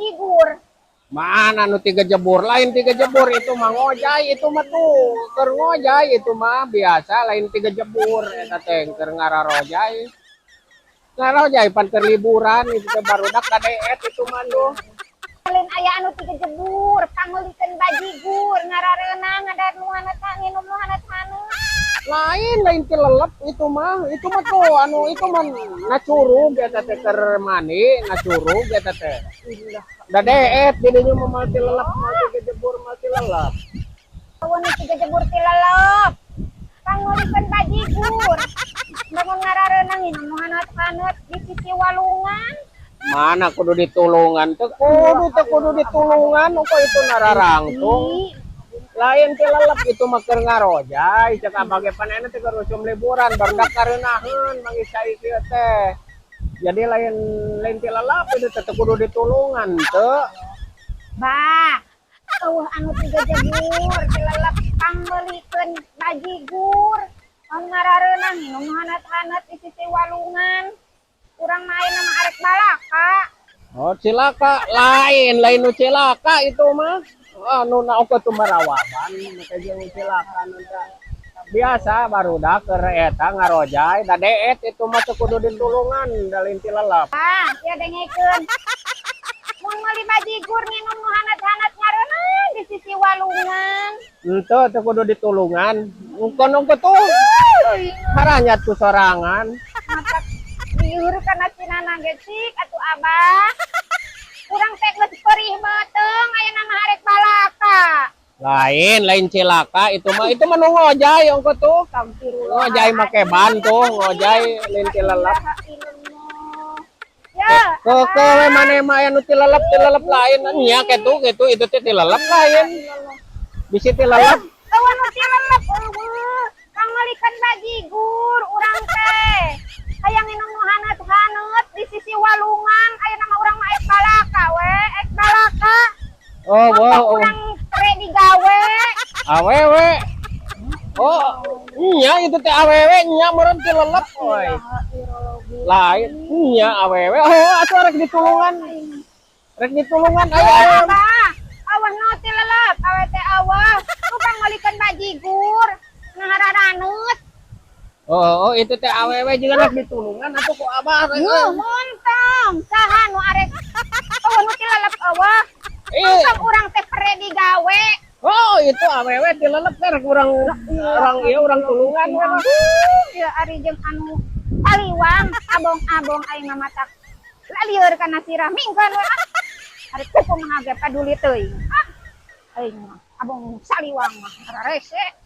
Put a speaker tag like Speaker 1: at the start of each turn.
Speaker 1: bajigur.
Speaker 2: Mana nu tiga jebur lain tiga jebur itu mah ngojay itu mah tuh keur ngojay itu mah biasa lain tiga jebur eta teh keur ngararojay. Ngarojay pan keur liburan itu teh barudak kadeet itu mah tuh.
Speaker 1: Lain aya anu tiga jebur, pangulikeun bajigur, ngarareunang ada nu hanat nginum nu hanat hanut.
Speaker 2: Lain ti lelep itu mah tuh anu itu mah nacurug eta teh keur mani nacurug eta teh. Da deet jadinya mah malti lelep malti jebur malti lelep.
Speaker 1: Awan tiga jebur ti lelep. Pangulikeun bajigur. Bangun ngarareunang nginum nu hanat hanut di sisi walungan.
Speaker 2: Mana kudu ditulungan teh kudu ditulungan kok itu nararangtung. Lain ti lelep itu mah keur ngarojay cek abage panena teh keur usum liburan barudak kareunaheun mangisai kieu teh. Jadi lain ti lelep itu teh kudu ditulungan teu.
Speaker 1: Bah, eueuh anu tiga jebur ti lelep pangmeulikeun bajigur. Mun ngarareunang nginum nu hanat-hanat di sisi walungan. Urang main nama arek balaka.
Speaker 2: Oh cilaka lain nu cilaka itu mah. Anu naokeun tuh marawaban teh jeung cilaka nu biasa barudak keur eta ngarojay da deet itu mah teu kudu ditulungan da lain ti lelep.
Speaker 1: Ah, ya dengekeun. Mun meuli bajigur nginum nu hanat-hanat ngareunang di sisi walungan.
Speaker 2: Henteu teu kudu ditulungan. Ungkon tuh haranya tuh sorangan.
Speaker 1: Mata dieur kana cinana getik atuh Abah. Urang teh geus perih beuteung aya nama arek balaka.
Speaker 2: Lain cilaka itu mah nu ngojay ongko tuh. Ngojay make ban tuh, ngojay lain ti lelep.
Speaker 1: Ya,
Speaker 2: Ke we mane mah aya nu ti lelep lain nya kitu itu teh ti lelep lain. Bisi ti lelep.
Speaker 1: eueuh nu ti lelep eueuh. Pangeulikan bajigur urang teh. Aya nginum nu hanat-hanut di sisi walungan aya nama urang mah ek balaka we, ek balaka.
Speaker 2: Oh.
Speaker 1: Urang tere digawe.
Speaker 2: Awewe. Oh, nya itu teh awewe nya meureun ti lelep we. Lain nya awewe. Oh, atuh rek ditulungan. Rek ditulungan aya.
Speaker 1: Awah nu ti lelep, awe teh awah. Nu pangeulikan bajigur. Ngararanut.
Speaker 2: Oh, itu teh awewe juga rek ditulungan atuh ku Abah.
Speaker 1: Muntang, saha nu arek. Awah nu ti lelep awah. Masa urang teh pere digawe.
Speaker 2: Oh, itu awewe ti lelep teh rek urang tulungan we mah.
Speaker 1: Ya ari jeung anu saliwang, abong-abong ayeuna mata. Lalieur kana sirah mingkeun we. Ari kuku mah ge paduli teuing. Aing mah abong saliwang mah rese.